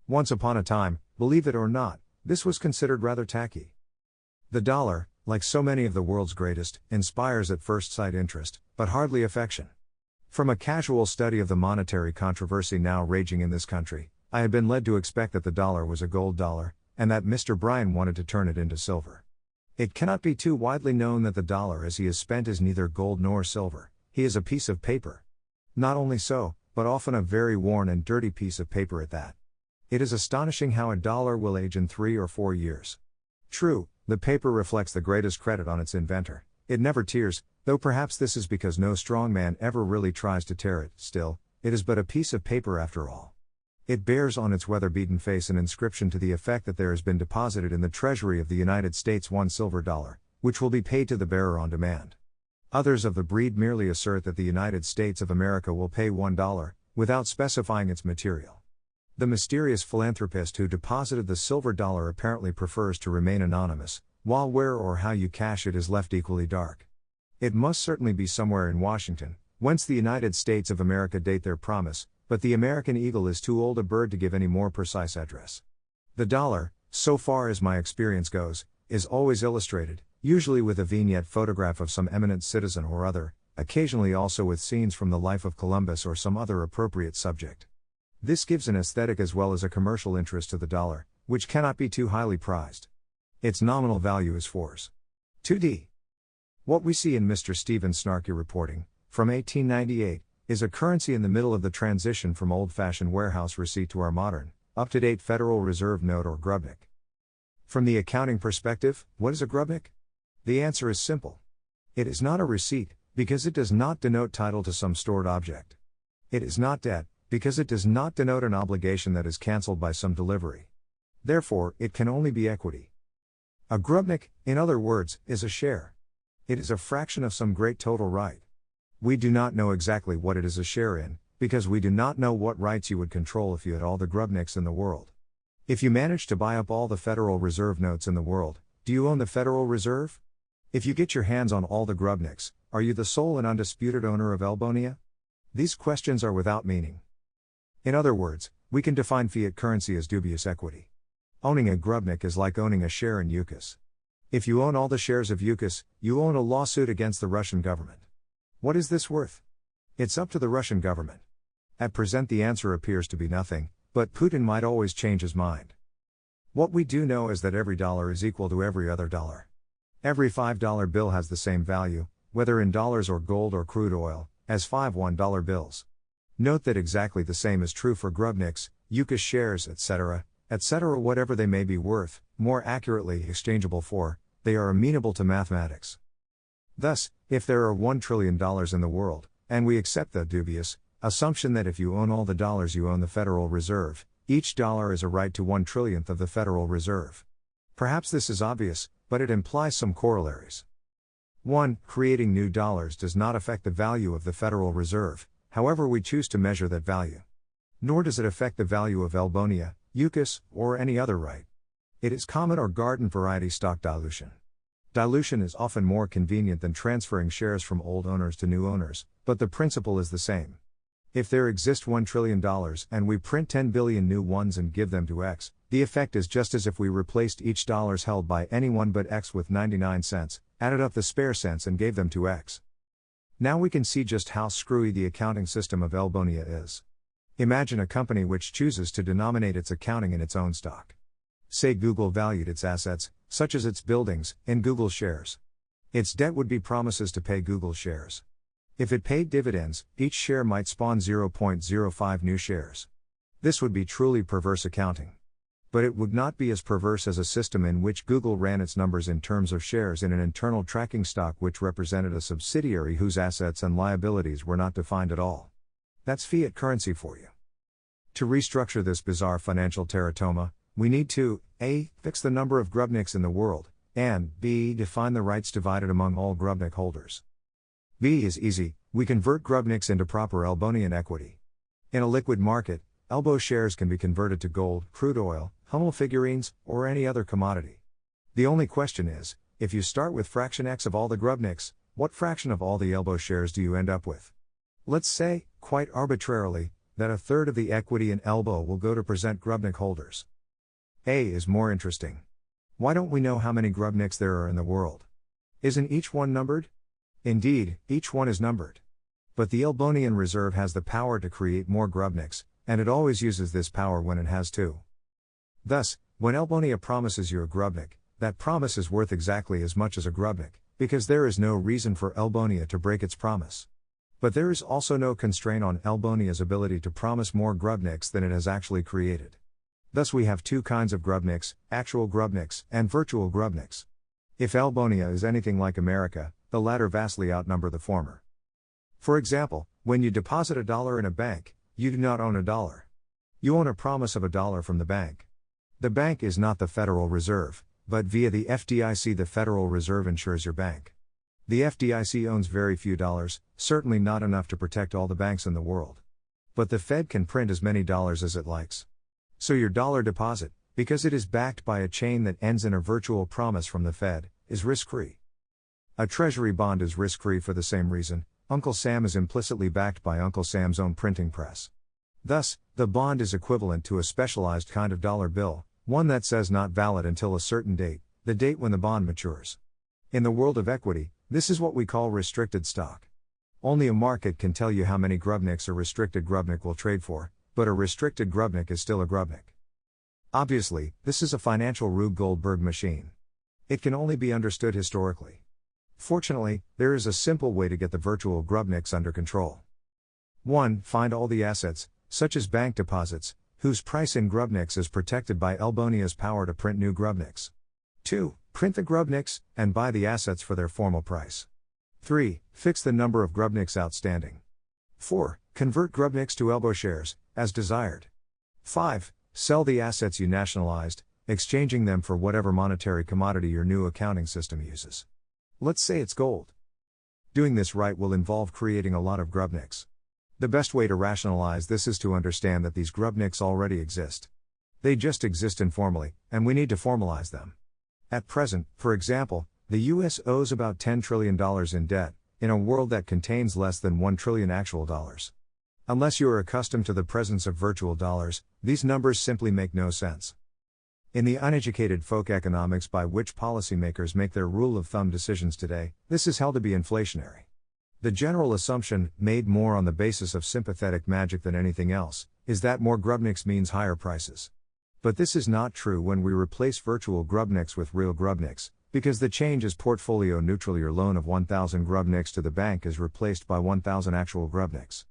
Once upon a time, believe it or not, this was considered rather tacky. The dollar, like so many of the world's greatest, inspires at first sight interest, but hardly affection. From a casual study of the monetary controversy now raging in this country, I had been led to expect that the dollar was a gold dollar, and that Mr. Bryan wanted to turn it into silver. It cannot be too widely known that the dollar as he is spent is neither gold nor silver, he is a piece of paper. Not only so, but often a very worn and dirty piece of paper at that. It is astonishing how a dollar will age in 3 or 4 years. True, the paper reflects the greatest credit on its inventor, it never tears, though perhaps this is because no strong man ever really tries to tear it, still, it is but a piece of paper after all. It bears on its weather-beaten face an inscription to the effect that there has been deposited in the Treasury of the United States 1 silver dollar, which will be paid to the bearer on demand. Others of the breed merely assert that the United States of America will pay $1, without specifying its material. The mysterious philanthropist who deposited the silver dollar apparently prefers to remain anonymous, while where or how you cash it is left equally dark. It must certainly be somewhere in Washington, whence the United States of America date their promise, but the American eagle is too old a bird to give any more precise address. The dollar, so far as my experience goes, is always illustrated, usually with a vignette photograph of some eminent citizen or other, occasionally also with scenes from the life of Columbus or some other appropriate subject. This gives an aesthetic as well as a commercial interest to the dollar, which cannot be too highly prized. Its nominal value is 4s. 2d. What we see in Mr. Stephen Snarky reporting, from 1898, is a currency in the middle of the transition from old-fashioned warehouse receipt to our modern, up-to-date Federal Reserve note or grubnik. From the accounting perspective, what is a grubnik? The answer is simple. It is not a receipt, because it does not denote title to some stored object. It is not debt, because it does not denote an obligation that is cancelled by some delivery. Therefore, it can only be equity. A grubnik, in other words, is a share. It is a fraction of some great total right. We do not know exactly what it is a share in, because we do not know what rights you would control if you had all the grubniks in the world. If you manage to buy up all the Federal Reserve notes in the world, do you own the Federal Reserve? If you get your hands on all the grubniks, are you the sole and undisputed owner of Elbonia? These questions are without meaning. In other words, we can define fiat currency as dubious equity. Owning a grubnik is like owning a share in UKAS. If you own all the shares of UKAS, you own a lawsuit against the Russian government. What is this worth? It's up to the Russian government. At present the answer appears to be nothing, but Putin might always change his mind. What we do know is that every dollar is equal to every other dollar. Every $5 bill has the same value, whether in dollars or gold or crude oil, as 5 $1 bills. Note that exactly the same is true for grubniks, UKAS shares, etc., whatever they may be worth, more accurately exchangeable for, they are amenable to mathematics. Thus, if there are $1 trillion in the world, and we accept the dubious assumption that if you own all the dollars you own the Federal Reserve, each dollar is a right to 1/1,000,000th of the Federal Reserve. Perhaps this is obvious, but it implies some corollaries. 1. Creating new dollars does not affect the value of the Federal Reserve, however we choose to measure that value. Nor does it affect the value of Elbonia, UKAS, or any other right. It is common or garden variety stock dilution. Dilution is often more convenient than transferring shares from old owners to new owners, but the principle is the same. If there exists $1 trillion and we print 10 billion new ones and give them to X, the effect is just as if we replaced each dollars held by anyone but X with 99 cents, added up the spare cents and gave them to X. Now we can see just how screwy the accounting system of Elbonia is. Imagine a company which chooses to denominate its accounting in its own stock. Say Google valued its assets, such as its buildings, in Google shares. Its debt would be promises to pay Google shares. If it paid dividends, each share might spawn 0.05 new shares. This would be truly perverse accounting. But it would not be as perverse as a system in which Google ran its numbers in terms of shares in an internal tracking stock which represented a subsidiary whose assets and liabilities were not defined at all. That's fiat currency for you. To restructure this bizarre financial teratoma, we need to A. Fix the number of grubniks in the world, and B. Define the rights divided among all grubnik holders. B is easy, we convert grubniks into proper Elbonian equity. In a liquid market, Elbo shares can be converted to gold, crude oil, Hummel figurines, or any other commodity. The only question is, if you start with fraction X of all the grubniks, what fraction of all the Elbo shares do you end up with? Let's say, quite arbitrarily, that a third of the equity in Elbo will go to present grubnik holders. A is more interesting. Why don't we know how many grubniks there are in the world? Isn't each one numbered? Indeed, each one is numbered. But the Elbonian Reserve has the power to create more grubniks, and it always uses this power when it has to. Thus, when Elbonia promises you a grubnik, that promise is worth exactly as much as a grubnik, because there is no reason for Elbonia to break its promise. But there is also no constraint on Elbonia's ability to promise more grubniks than it has actually created. Thus we have two kinds of grubniks, actual grubniks, and virtual grubniks. If Elbonia is anything like America, the latter vastly outnumber the former. For example, when you deposit $1 in a bank, you do not own $1. You own a promise of $1 from the bank. The bank is not the Federal Reserve, but via the FDIC the Federal Reserve insures your bank. The FDIC owns very few dollars, certainly not enough to protect all the banks in the world. But the Fed can print as many dollars as it likes. So your dollar deposit, because it is backed by a chain that ends in a virtual promise from the Fed, is risk-free. A treasury bond is risk-free for the same reason. Uncle Sam is implicitly backed by Uncle Sam's own printing press. Thus, the bond is equivalent to a specialized kind of dollar bill, one that says not valid until a certain date, the date when the bond matures. In the world of equity, this is what we call restricted stock. Only a market can tell you how many grubniks a restricted grubnik will trade for, but a restricted grubnik is still a grubnik. Obviously, this is a financial Rube Goldberg machine. It can only be understood historically. Fortunately, there is a simple way to get the virtual grubniks under control. 1. Find all the assets, such as bank deposits, whose price in grubniks is protected by Elbonia's power to print new grubniks. 2. Print the grubniks, and buy the assets for their formal price. 3. Fix the number of grubniks outstanding. 4. Convert grubniks to Elbo shares, as desired. 5. Sell the assets you nationalized, exchanging them for whatever monetary commodity your new accounting system uses. Let's say it's gold. Doing this right will involve creating a lot of grubnicks. The best way to rationalize this is to understand that these grubnicks already exist. They just exist informally, and we need to formalize them. At present, for example, the US owes about $10 trillion in debt, in a world that contains less than 1 trillion actual dollars. Unless you are accustomed to the presence of virtual dollars, these numbers simply make no sense. In the uneducated folk economics by which policymakers make their rule of thumb decisions today, this is held to be inflationary. The general assumption, made more on the basis of sympathetic magic than anything else, is that more grubnicks means higher prices. But this is not true when we replace virtual grubnicks with real grubnicks, because the change is portfolio neutral. Your loan of 1,000 grubnicks to the bank is replaced by 1,000 actual grubnicks.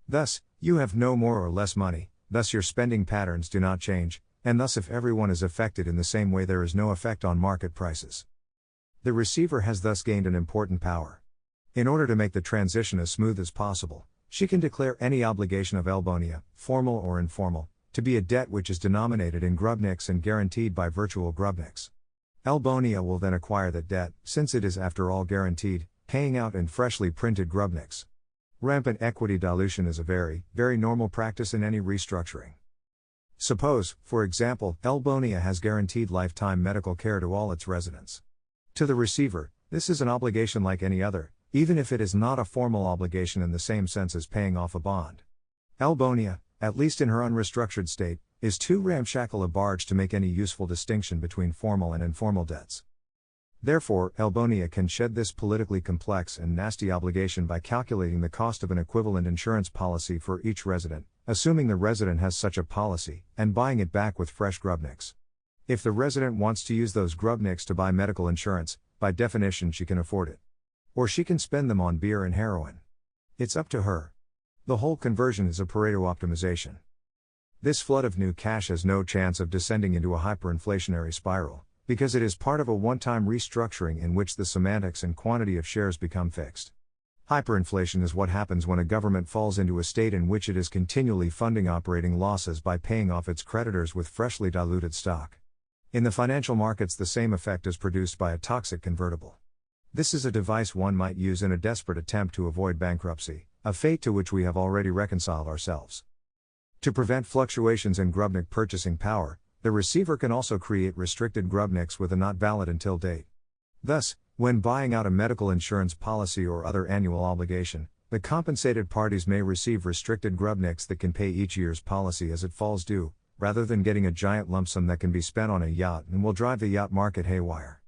Thus, you have no more or less money, thus your spending patterns do not change, and thus if everyone is affected in the same way there is no effect on market prices. The receiver has thus gained an important power. In order to make the transition as smooth as possible, she can declare any obligation of Elbonia, formal or informal, to be a debt which is denominated in grubnicks and guaranteed by virtual grubnicks. Elbonia will then acquire that debt, since it is after all guaranteed, paying out in freshly printed grubnicks. Rampant equity dilution is a very, very normal practice in any restructuring. Suppose, for example, Elbonia has guaranteed lifetime medical care to all its residents. To the receiver, this is an obligation like any other, even if it is not a formal obligation in the same sense as paying off a bond. Elbonia, at least in her unrestructured state, is too ramshackle a barge to make any useful distinction between formal and informal debts. Therefore, Elbonia can shed this politically complex and nasty obligation by calculating the cost of an equivalent insurance policy for each resident, assuming the resident has such a policy, and buying it back with fresh grubnicks. If the resident wants to use those grubnicks to buy medical insurance, by definition she can afford it. Or she can spend them on beer and heroin. It's up to her. The whole conversion is a Pareto optimization. This flood of new cash has no chance of descending into a hyperinflationary spiral, because it is part of a one-time restructuring in which the semantics and quantity of shares become fixed. Hyperinflation is what happens when a government falls into a state in which it is continually funding operating losses by paying off its creditors with freshly diluted stock. In the financial markets, the same effect is produced by a toxic convertible. This is a device one might use in a desperate attempt to avoid bankruptcy, a fate to which we have already reconciled ourselves. To prevent fluctuations in grubnick purchasing power, the receiver can also create restricted grubnicks with a not valid until date. Thus, when buying out a medical insurance policy or other annual obligation, the compensated parties may receive restricted grubnicks that can pay each year's policy as it falls due, rather than getting a giant lump sum that can be spent on a yacht and will drive the yacht market haywire.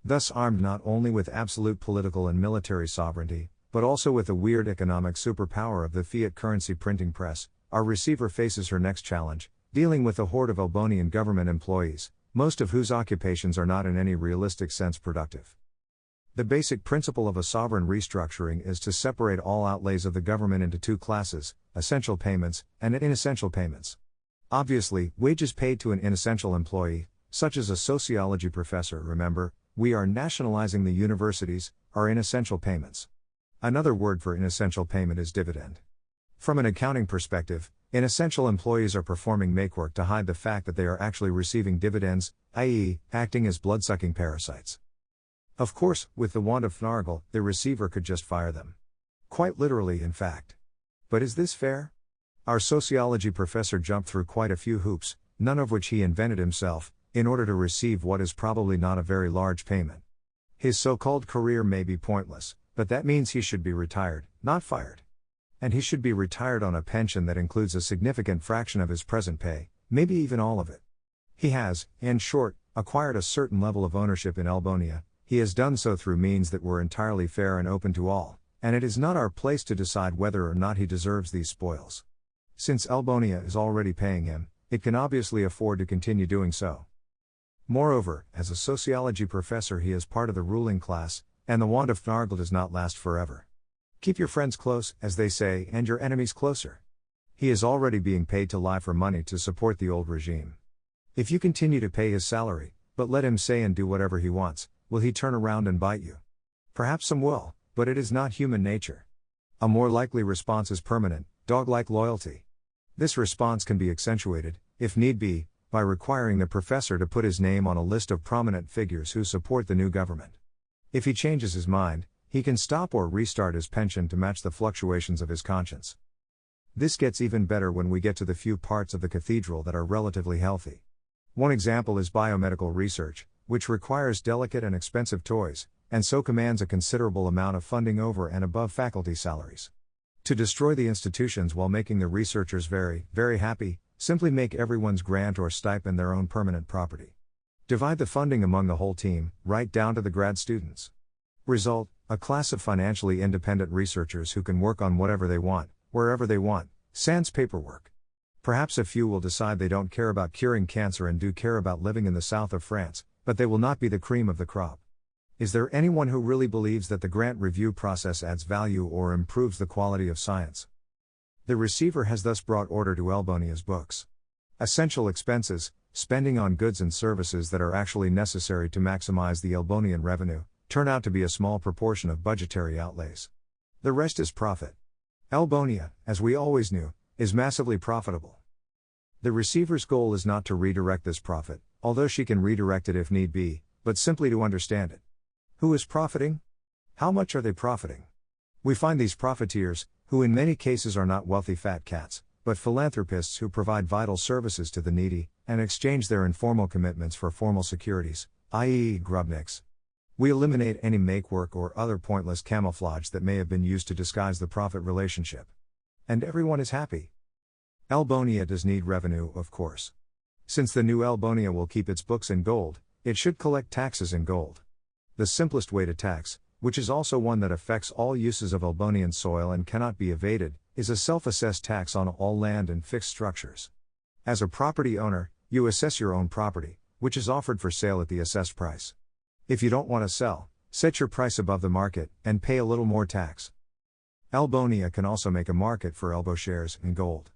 Thus armed not only with absolute political and military sovereignty, but also with the weird economic superpower of the fiat currency printing press, our receiver faces her next challenge, dealing with a horde of Elbonian government employees, most of whose occupations are not in any realistic sense productive. The basic principle of a sovereign restructuring is to separate all outlays of the government into two classes, essential payments and inessential payments. Obviously, wages paid to an inessential employee, such as a sociology professor, remember, we are nationalizing the universities, are inessential payments. Another word for inessential payment is dividend. From an accounting perspective, inessential employees are performing makework to hide the fact that they are actually receiving dividends, i.e., acting as blood-sucking parasites. Of course, with the wand of Fnargle, the receiver could just fire them. Quite literally, in fact. But is this fair? Our sociology professor jumped through quite a few hoops, none of which he invented himself, in order to receive what is probably not a very large payment. His so-called career may be pointless, but that means he should be retired, not fired. And he should be retired on a pension that includes a significant fraction of his present pay, maybe even all of it. He has, in short, acquired a certain level of ownership in Elbonia. He has done so through means that were entirely fair and open to all, and it is not our place to decide whether or not he deserves these spoils. Since Elbonia is already paying him, it can obviously afford to continue doing so. Moreover, as a sociology professor he is part of the ruling class, and the wand of Fnargle does not last forever. Keep your friends close, as they say, and your enemies closer. He is already being paid to lie for money to support the old regime. If you continue to pay his salary, but let him say and do whatever he wants, will he turn around and bite you? Perhaps some will, but it is not human nature. A more likely response is permanent, dog-like loyalty. This response can be accentuated, if need be, by requiring the professor to put his name on a list of prominent figures who support the new government. If he changes his mind, he can stop or restart his pension to match the fluctuations of his conscience. This gets even better when we get to the few parts of the cathedral that are relatively healthy. One example is biomedical research, which requires delicate and expensive toys, and so commands a considerable amount of funding over and above faculty salaries. To destroy the institutions while making the researchers very, very happy, simply make everyone's grant or stipend their own permanent property. Divide the funding among the whole team, right down to the grad students. Result, a class of financially independent researchers who can work on whatever they want, wherever they want, sans paperwork. Perhaps a few will decide they don't care about curing cancer and do care about living in the south of France, but they will not be the cream of the crop. Is there anyone who really believes that the grant review process adds value or improves the quality of science? The receiver has thus brought order to Elbonia's books. Essential expenses, spending on goods and services that are actually necessary to maximize the Elbonian revenue, turn out to be a small proportion of budgetary outlays. The rest is profit. Elbonia, as we always knew, is massively profitable. The receiver's goal is not to redirect this profit, although she can redirect it if need be, but simply to understand it. Who is profiting? How much are they profiting? We find these profiteers, who in many cases are not wealthy fat cats, but philanthropists who provide vital services to the needy, and exchange their informal commitments for formal securities, i.e. grubniks. We eliminate any make-work or other pointless camouflage that may have been used to disguise the profit relationship. And everyone is happy. Elbonia does need revenue, of course. Since the new Elbonia will keep its books in gold, it should collect taxes in gold. The simplest way to tax, which is also one that affects all uses of Elbonian soil and cannot be evaded, is a self-assessed tax on all land and fixed structures. As a property owner, you assess your own property, which is offered for sale at the assessed price. If you don't want to sell, set your price above the market, and pay a little more tax. Elbonia can also make a market for Elbo shares in gold.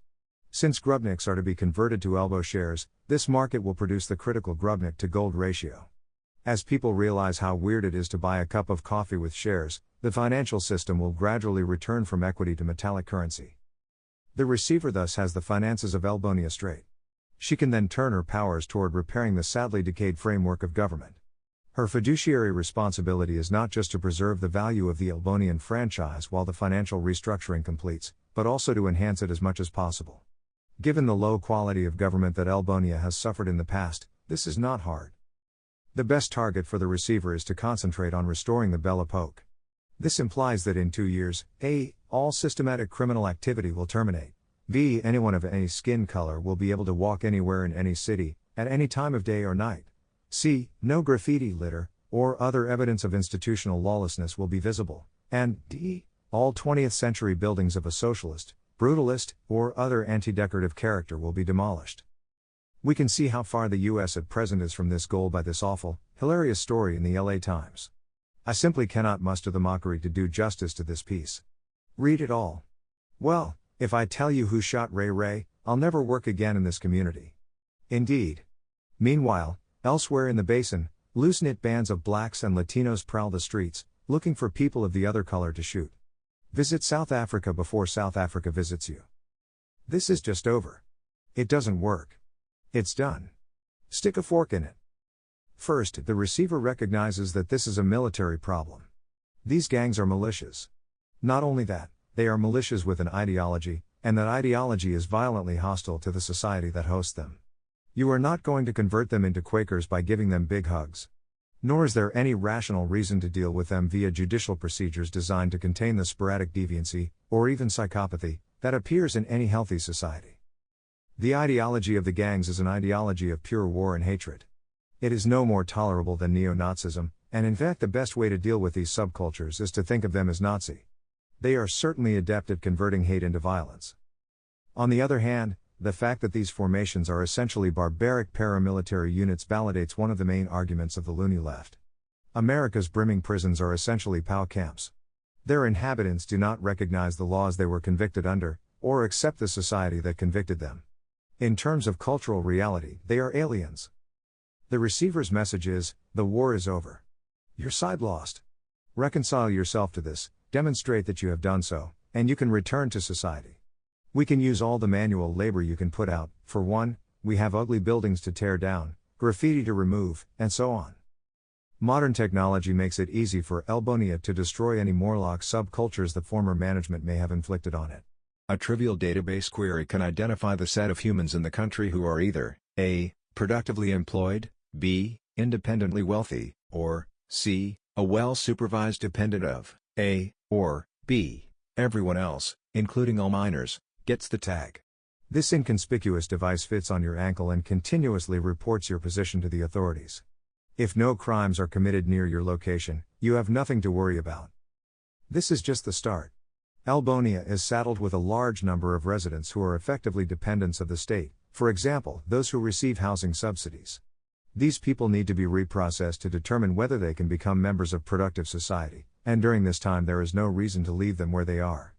Since grubniks are to be converted to Elbo shares, this market will produce the critical grubnik to gold ratio. As people realize how weird it is to buy a cup of coffee with shares, the financial system will gradually return from equity to metallic currency. The receiver thus has the finances of Elbonia straight. She can then turn her powers toward repairing the sadly decayed framework of government. Her fiduciary responsibility is not just to preserve the value of the Elbonian franchise while the financial restructuring completes, but also to enhance it as much as possible. Given the low quality of government that Elbonia has suffered in the past, this is not hard. The best target for the receiver is to concentrate on restoring the Belle Epoque. This implies that in 2 years, a. all systematic criminal activity will terminate, b. anyone of any skin color will be able to walk anywhere in any city, at any time of day or night, c. no graffiti litter, or other evidence of institutional lawlessness will be visible, and d. all 20th century buildings of a socialist, brutalist, or other anti-decorative character will be demolished. We can see how far the US at present is from this goal by this awful, hilarious story in the LA Times. I simply cannot muster the mockery to do justice to this piece. Read it all. Well, if I tell you who shot Ray Ray, I'll never work again in this community. Indeed. Meanwhile, elsewhere in the basin, loose-knit bands of blacks and Latinos prowl the streets, looking for people of the other color to shoot. Visit South Africa before South Africa visits you. This is just over. It doesn't work. It's done. Stick a fork in it. First, the receiver recognizes that this is a military problem. These gangs are militias. Not only that, they are militias with an ideology, and that ideology is violently hostile to the society that hosts them. You are not going to convert them into Quakers by giving them big hugs. Nor is there any rational reason to deal with them via judicial procedures designed to contain the sporadic deviancy, or even psychopathy, that appears in any healthy society. The ideology of the gangs is an ideology of pure war and hatred. It is no more tolerable than neo-Nazism, and in fact the best way to deal with these subcultures is to think of them as Nazi. They are certainly adept at converting hate into violence. On the other hand, the fact that these formations are essentially barbaric paramilitary units validates one of the main arguments of the loony left. America's brimming prisons are essentially POW camps. Their inhabitants do not recognize the laws they were convicted under, or accept the society that convicted them. In terms of cultural reality, they are aliens. The receiver's message is, the war is over. Your side lost. Reconcile yourself to this, demonstrate that you have done so, and you can return to society. We can use all the manual labor you can put out. For one, we have ugly buildings to tear down, graffiti to remove, and so on. Modern technology makes it easy for Elbonia to destroy any Morlock subcultures the former management may have inflicted on it. A trivial database query can identify the set of humans in the country who are either A. productively employed, B. independently wealthy, or C. a well-supervised dependent of A, or B. everyone else, including all minors, gets the tag. This inconspicuous device fits on your ankle and continuously reports your position to the authorities. If no crimes are committed near your location, you have nothing to worry about. This is just the start. Elbonia is saddled with a large number of residents who are effectively dependents of the state, for example, those who receive housing subsidies. These people need to be reprocessed to determine whether they can become members of productive society, and during this time there is no reason to leave them where they are.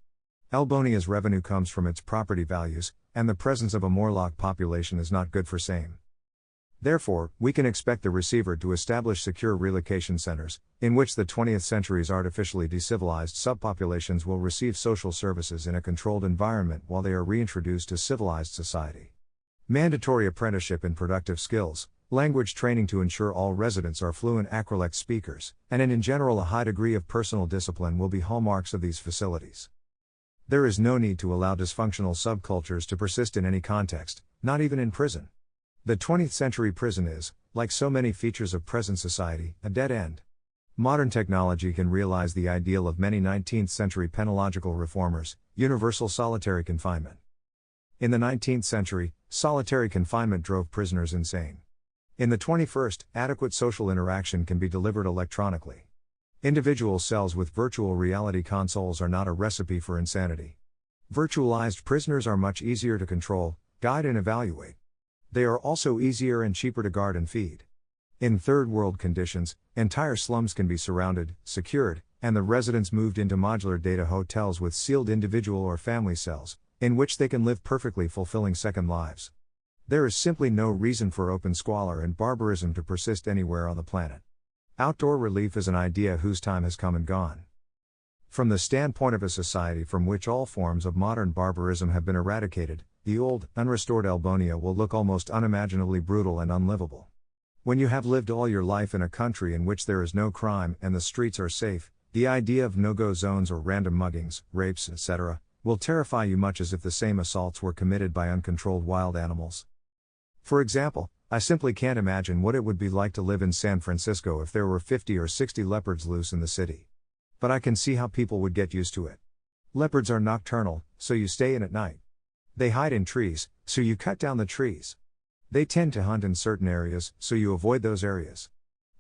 Elbonia's revenue comes from its property values, and the presence of a Morlock population is not good for same. Therefore, we can expect the receiver to establish secure relocation centers, in which the 20th century's artificially decivilized subpopulations will receive social services in a controlled environment while they are reintroduced to civilized society. Mandatory apprenticeship in productive skills, language training to ensure all residents are fluent Acrolect speakers, and in general a high degree of personal discipline will be hallmarks of these facilities. There is no need to allow dysfunctional subcultures to persist in any context, not even in prison. The 20th century prison is, like so many features of present society, a dead end. Modern technology can realize the ideal of many 19th century penological reformers, universal solitary confinement. In the 19th century, solitary confinement drove prisoners insane. In the 21st, adequate social interaction can be delivered electronically. Individual cells with virtual reality consoles are not a recipe for insanity. Virtualized prisoners are much easier to control, guide and evaluate. They are also easier and cheaper to guard and feed. In third world conditions, entire slums can be surrounded, secured, and the residents moved into modular data hotels with sealed individual or family cells, in which they can live perfectly fulfilling second lives. There is simply no reason for open squalor and barbarism to persist anywhere on the planet. Outdoor relief is an idea whose time has come and gone. From the standpoint of a society from which all forms of modern barbarism have been eradicated, the old, unrestored Elbonia will look almost unimaginably brutal and unlivable. When you have lived all your life in a country in which there is no crime and the streets are safe, the idea of no-go zones or random muggings, rapes, etc., will terrify you much as if the same assaults were committed by uncontrolled wild animals. For example, I simply can't imagine what it would be like to live in San Francisco if there were 50 or 60 leopards loose in the city. But I can see how people would get used to it. Leopards are nocturnal, so you stay in at night. They hide in trees, so you cut down the trees. They tend to hunt in certain areas, so you avoid those areas.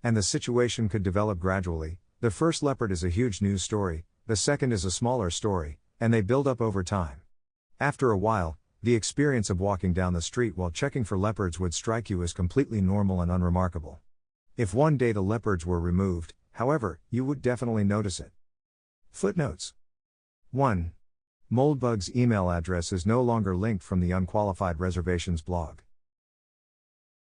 And the situation could develop gradually. The first leopard is a huge news story, the second is a smaller story, and they build up over time. After a while, the experience of walking down the street while checking for leopards would strike you as completely normal and unremarkable. If one day the leopards were removed, however, you would definitely notice it. Footnotes. 1. Moldbug's email address is no longer linked from the Unqualified Reservations blog.